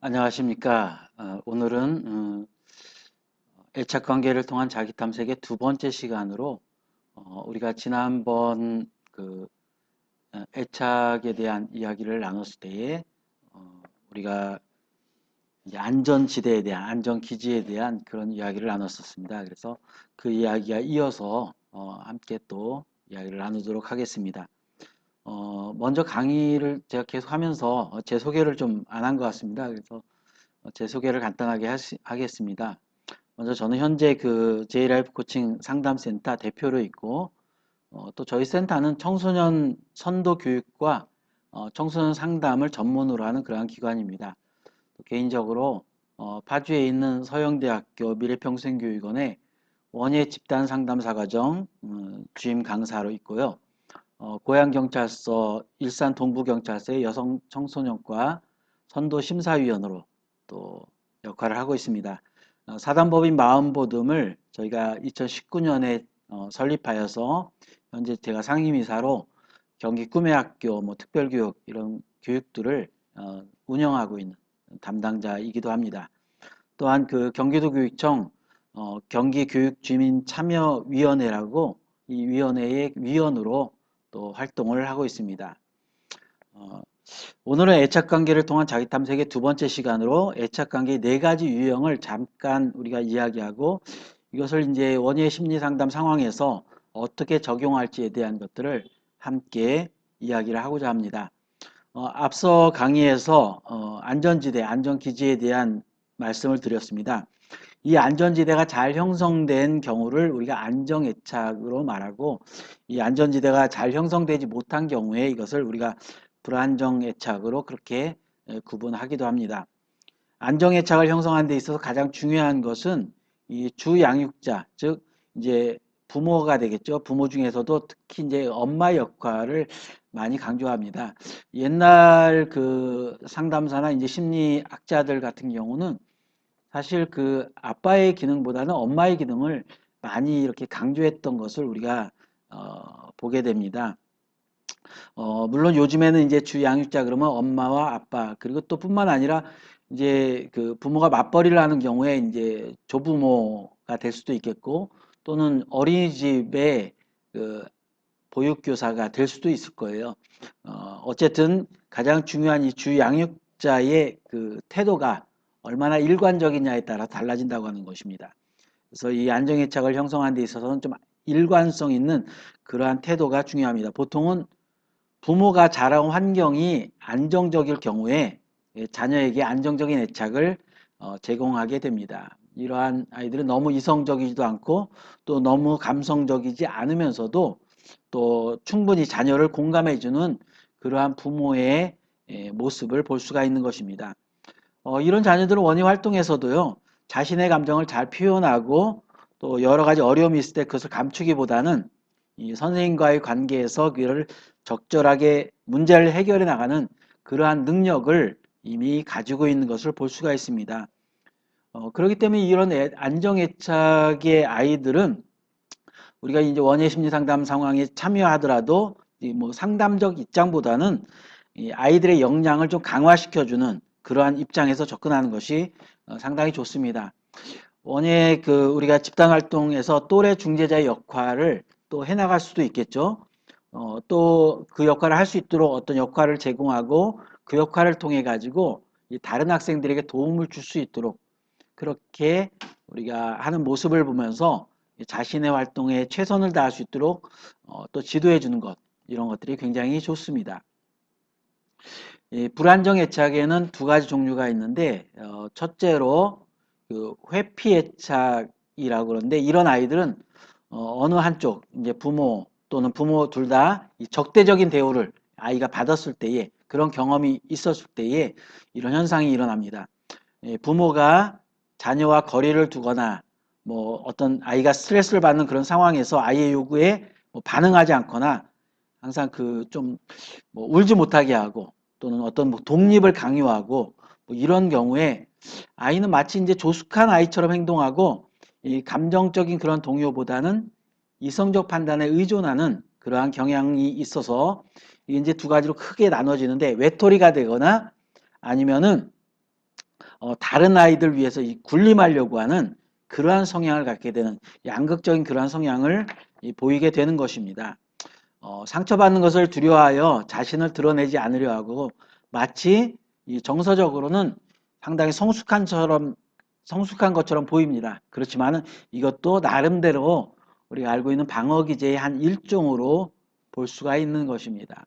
안녕하십니까. 오늘은 애착 관계를 통한 자기 탐색의 두 번째 시간으로 우리가 지난번 애착에 대한 이야기를 나눴을 때에 우리가 이제 안전지대에 대한 안전기지에 대한 그런 이야기를 나눴었습니다. 그래서 그 이야기가 이어서 함께 또 이야기를 나누도록 하겠습니다. 먼저 강의를 제가 계속 하면서 제 소개를 좀 안 한 것 같습니다. 그래서 제 소개를 간단하게 하겠습니다. 먼저 저는 현재 그 J라이프 코칭 상담센터 대표로 있고, 또 저희 센터는 청소년 선도 교육과 청소년 상담을 전문으로 하는 그러한 기관입니다. 또 개인적으로 파주에 있는 서영대학교 미래평생교육원의 원예 집단 상담사 과정 주임 강사로 있고요. 고양경찰서 일산 동부경찰서의 여성 청소년과 선도 심사위원으로 또 역할을 하고 있습니다. 사단법인 마음보듬을 저희가 2019년에 설립하여서 현재 제가 상임이사로 경기 꿈의 학교, 특별교육 이런 교육들을 운영하고 있는 담당자이기도 합니다. 또한 그 경기도교육청 경기교육주민참여위원회라고 이 위원회의 위원으로 또 활동을 하고 있습니다. 오늘은 애착관계를 통한 자기탐색의 두 번째 시간으로 애착관계의 네 가지 유형을 잠깐 우리가 이야기하고 이것을 이제 원예 심리상담 상황에서 어떻게 적용할지에 대한 것들을 함께 이야기를 하고자 합니다. 앞서 강의에서 안전지대, 안전기지에 대한 말씀을 드렸습니다. 이 안전지대가 잘 형성된 경우를 우리가 안정애착으로 말하고, 이 안전지대가 잘 형성되지 못한 경우에 이것을 우리가 불안정애착으로 그렇게 구분하기도 합니다. 안정애착을 형성하는 데 있어서 가장 중요한 것은 이 주양육자, 즉 이제 부모가 되겠죠. 부모 중에서도 특히 이제 엄마 역할을 많이 강조합니다. 옛날 그 상담사나 이제 심리학자들 같은 경우는 사실 그 아빠의 기능보다는 엄마의 기능을 많이 이렇게 강조했던 것을 우리가 보게 됩니다. 물론 요즘에는 이제 주 양육자 그러면 엄마와 아빠 그리고 또 뿐만 아니라 이제 그 부모가 맞벌이를 하는 경우에 이제 조부모가 될 수도 있겠고 또는 어린이집의 그 보육교사가 될 수도 있을 거예요. 어쨌든 가장 중요한 이 주 양육자의 그 태도가 얼마나 일관적이냐에 따라 달라진다고 하는 것입니다. 그래서 이 안정애착을 형성하는 데 있어서는 좀 일관성 있는 그러한 태도가 중요합니다. 보통은 부모가 자라온 환경이 안정적일 경우에 자녀에게 안정적인 애착을 제공하게 됩니다. 이러한 아이들은 너무 이성적이지도 않고 또 너무 감성적이지 않으면서도 또 충분히 자녀를 공감해주는 그러한 부모의 모습을 볼 수가 있는 것입니다. 이런 자녀들은 원예 활동에서도요, 자신의 감정을 잘 표현하고 또 여러 가지 어려움이 있을 때 그것을 감추기보다는 이 선생님과의 관계에서 그를 적절하게 문제를 해결해 나가는 그러한 능력을 이미 가지고 있는 것을 볼 수가 있습니다. 그렇기 때문에 이런 안정애착의 아이들은 우리가 이제 원예 심리 상담 상황에 참여하더라도 뭐 상담적 입장보다는 이 아이들의 역량을 좀 강화시켜주는 그러한 입장에서 접근하는 것이 상당히 좋습니다. 원예 그 우리가 집단 활동에서 또래 중재자의 역할을 또 해나갈 수도 있겠죠. 또 그 역할을 할 수 있도록 어떤 역할을 제공하고 그 역할을 통해 가지고 다른 학생들에게 도움을 줄 수 있도록 그렇게 우리가 하는 모습을 보면서 자신의 활동에 최선을 다할 수 있도록 또 지도해 주는 것 이런 것들이 굉장히 좋습니다. 불안정 애착에는 두 가지 종류가 있는데 첫째로 그 회피 애착이라고 그러는데 이런 아이들은 어느 한쪽 이제 부모 또는 부모 둘 다 적대적인 대우를 아이가 받았을 때에 그런 경험이 있었을 때에 이런 현상이 일어납니다. 부모가 자녀와 거리를 두거나 뭐 어떤 아이가 스트레스를 받는 그런 상황에서 아이의 요구에 뭐 반응하지 않거나 항상 그 좀 뭐 울지 못하게 하고 또는 어떤 뭐 독립을 강요하고 뭐 이런 경우에 아이는 마치 이제 조숙한 아이처럼 행동하고 이 감정적인 그런 동요보다는 이성적 판단에 의존하는 그러한 경향이 있어서 이게 이제 두 가지로 크게 나눠지는데 외톨이가 되거나 아니면은 다른 아이들 위해서 군림하려고 하는 그러한 성향을 갖게 되는 양극적인 그러한 성향을 보이게 되는 것입니다. 상처받는 것을 두려워하여 자신을 드러내지 않으려 하고 마치 정서적으로는 상당히 성숙한 것처럼 보입니다. 그렇지만 이것도 나름대로 우리가 알고 있는 방어 기제의 한 일종으로 볼 수가 있는 것입니다.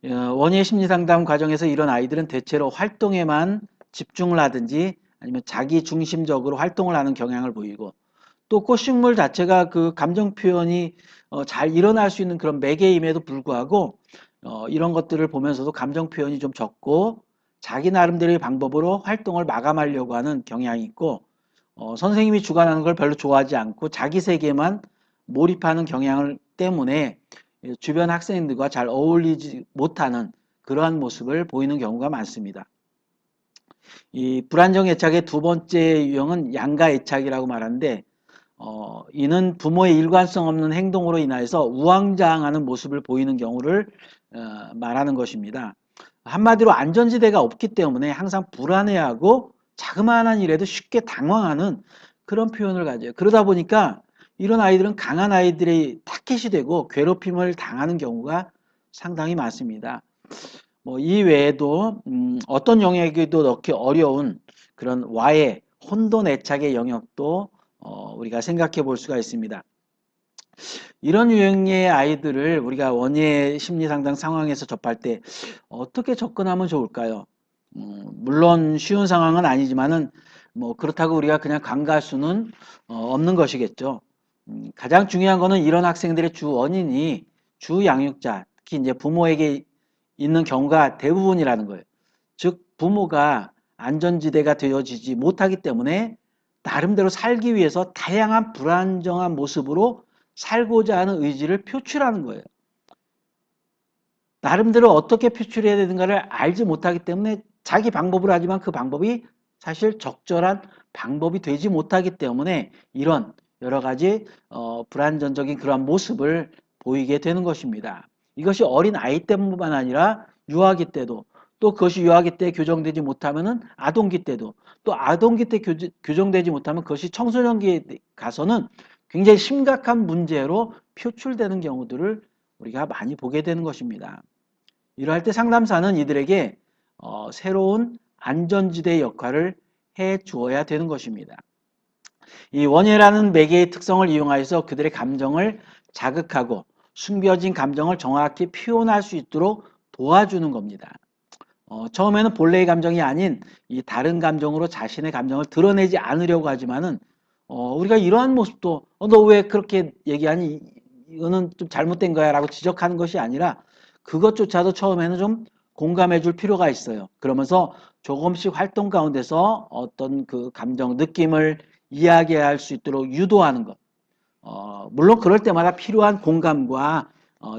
원예 심리 상담 과정에서 이런 아이들은 대체로 활동에만 집중을 하든지 아니면 자기 중심적으로 활동을 하는 경향을 보이고 또 꽃식물 자체가 그 감정 표현이 잘 일어날 수 있는 그런 매개임에도 불구하고 이런 것들을 보면서도 감정 표현이 좀 적고 자기 나름대로의 방법으로 활동을 마감하려고 하는 경향이 있고 선생님이 주관하는 걸 별로 좋아하지 않고 자기 세계만 몰입하는 경향을 때문에 주변 학생들과 잘 어울리지 못하는 그러한 모습을 보이는 경우가 많습니다. 이 불안정 애착의 두 번째 유형은 양가 애착이라고 말하는데 이는 부모의 일관성 없는 행동으로 인하여서 우왕좌왕하는 모습을 보이는 경우를 말하는 것입니다. 한마디로 안전지대가 없기 때문에 항상 불안해하고 자그마한 일에도 쉽게 당황하는 그런 표현을 가져요. 그러다 보니까 이런 아이들은 강한 아이들의 타켓이 되고 괴롭힘을 당하는 경우가 상당히 많습니다. 이 외에도 어떤 영역에도 넣기 어려운 그런 와해, 혼돈 애착의 영역도 우리가 생각해 볼 수가 있습니다. 이런 유형의 아이들을 우리가 원예 심리상담 상황에서 접할 때 어떻게 접근하면 좋을까요? 물론 쉬운 상황은 아니지만은 그렇다고 우리가 그냥 간과할 수는 없는 것이겠죠. 가장 중요한 거는 이런 학생들의 주 원인이 주 양육자, 특히 이제 부모에게 있는 경우가 대부분이라는 거예요. 즉 부모가 안전지대가 되어지지 못하기 때문에 나름대로 살기 위해서 다양한 불안정한 모습으로 살고자 하는 의지를 표출하는 거예요. 나름대로 어떻게 표출해야 되는가를 알지 못하기 때문에 자기 방법으로 하지만 그 방법이 사실 적절한 방법이 되지 못하기 때문에 이런 여러 가지 불안전적인 그러한 모습을 보이게 되는 것입니다. 이것이 어린 아이 때뿐만 아니라 유아기 때도 또 그것이 유아기 때 교정되지 못하면은 아동기 때도 또 아동기 때 교정되지 못하면 그것이 청소년기에 가서는 굉장히 심각한 문제로 표출되는 경우들을 우리가 많이 보게 되는 것입니다. 이러할 때 상담사는 이들에게 새로운 안전지대 역할을 해 주어야 되는 것입니다. 이 원예라는 매개의 특성을 이용하여서 그들의 감정을 자극하고 숨겨진 감정을 정확히 표현할 수 있도록 도와주는 겁니다. 처음에는 본래의 감정이 아닌 이 다른 감정으로 자신의 감정을 드러내지 않으려고 하지만은 우리가 이러한 모습도 너 왜 그렇게 얘기하니 이거는 좀 잘못된 거야 라고 지적하는 것이 아니라 그것조차도 처음에는 좀 공감해 줄 필요가 있어요. 그러면서 조금씩 활동 가운데서 어떤 그 감정, 느낌을 이야기할 수 있도록 유도하는 것. 물론 그럴 때마다 필요한 공감과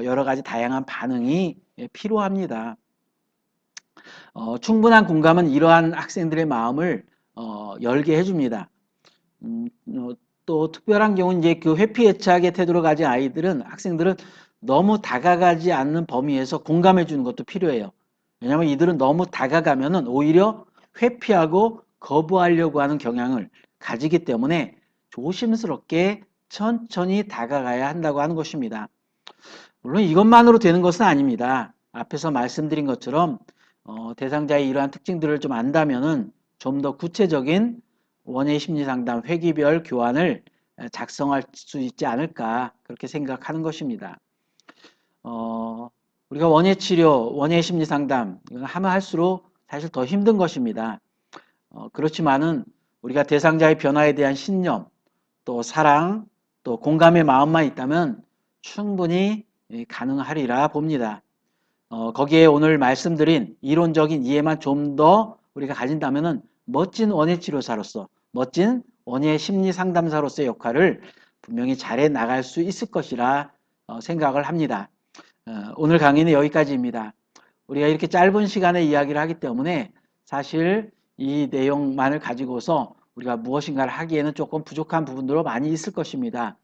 여러 가지 다양한 반응이 필요합니다. 충분한 공감은 이러한 학생들의 마음을 열게 해줍니다. 또 특별한 경우는 이제 그 회피 애착의 태도로 가진 아이들은 학생들은 너무 다가가지 않는 범위에서 공감해 주는 것도 필요해요. 왜냐하면 이들은 너무 다가가면은 오히려 회피하고 거부하려고 하는 경향을 가지기 때문에 조심스럽게 천천히 다가가야 한다고 하는 것입니다. 물론 이것만으로 되는 것은 아닙니다. 앞에서 말씀드린 것처럼 대상자의 이러한 특징들을 좀 안다면은 좀 더 구체적인 원예 심리 상담 회기별 교환을 작성할 수 있지 않을까 그렇게 생각하는 것입니다. 우리가 원예 치료, 원예 심리 상담 이건 하면 할수록 사실 더 힘든 것입니다. 그렇지만은 우리가 대상자의 변화에 대한 신념, 또 사랑, 또 공감의 마음만 있다면 충분히 가능하리라 봅니다. 거기에 오늘 말씀드린 이론적인 이해만 좀 더 우리가 가진다면은 멋진 원예 치료사로서, 멋진 원예 심리 상담사로서의 역할을 분명히 잘해 나갈 수 있을 것이라 생각을 합니다. 오늘 강의는 여기까지입니다. 우리가 이렇게 짧은 시간에 이야기를 하기 때문에 사실 이 내용만을 가지고서 우리가 무엇인가를 하기에는 조금 부족한 부분도 많이 있을 것입니다.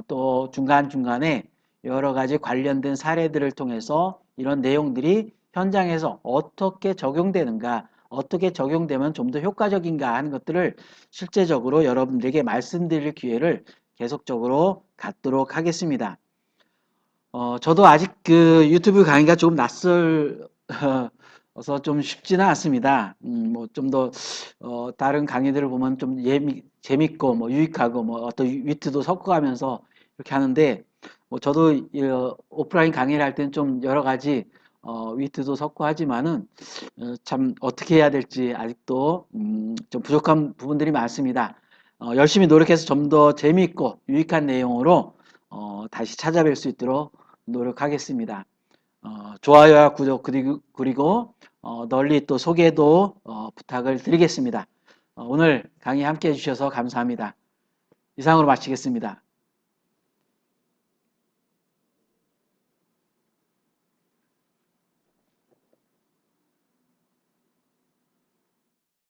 또 중간중간에 여러 가지 관련된 사례들을 통해서 이런 내용들이 현장에서 어떻게 적용되는가, 어떻게 적용되면 좀 더 효과적인가 하는 것들을 실제적으로 여러분들에게 말씀드릴 기회를 계속적으로 갖도록 하겠습니다. 저도 아직 그 유튜브 강의가 조금 낯설어서 좀 쉽지는 않습니다. 뭐 좀 더, 다른 강의들을 보면 좀 재밌고, 뭐 유익하고, 뭐 어떤 위트도 섞어가면서 이렇게 하는데, 뭐 저도 오프라인 강의를 할 때는 좀 여러 가지, 위트도 섞고 하지만은, 참 어떻게 해야 될지 아직도, 좀 부족한 부분들이 많습니다. 열심히 노력해서 좀 더 재미있고 유익한 내용으로, 다시 찾아뵐 수 있도록 노력하겠습니다. 좋아요와 구독 그리고 널리 또 소개도 부탁을 드리겠습니다. 오늘 강의 함께 해주셔서 감사합니다. 이상으로 마치겠습니다.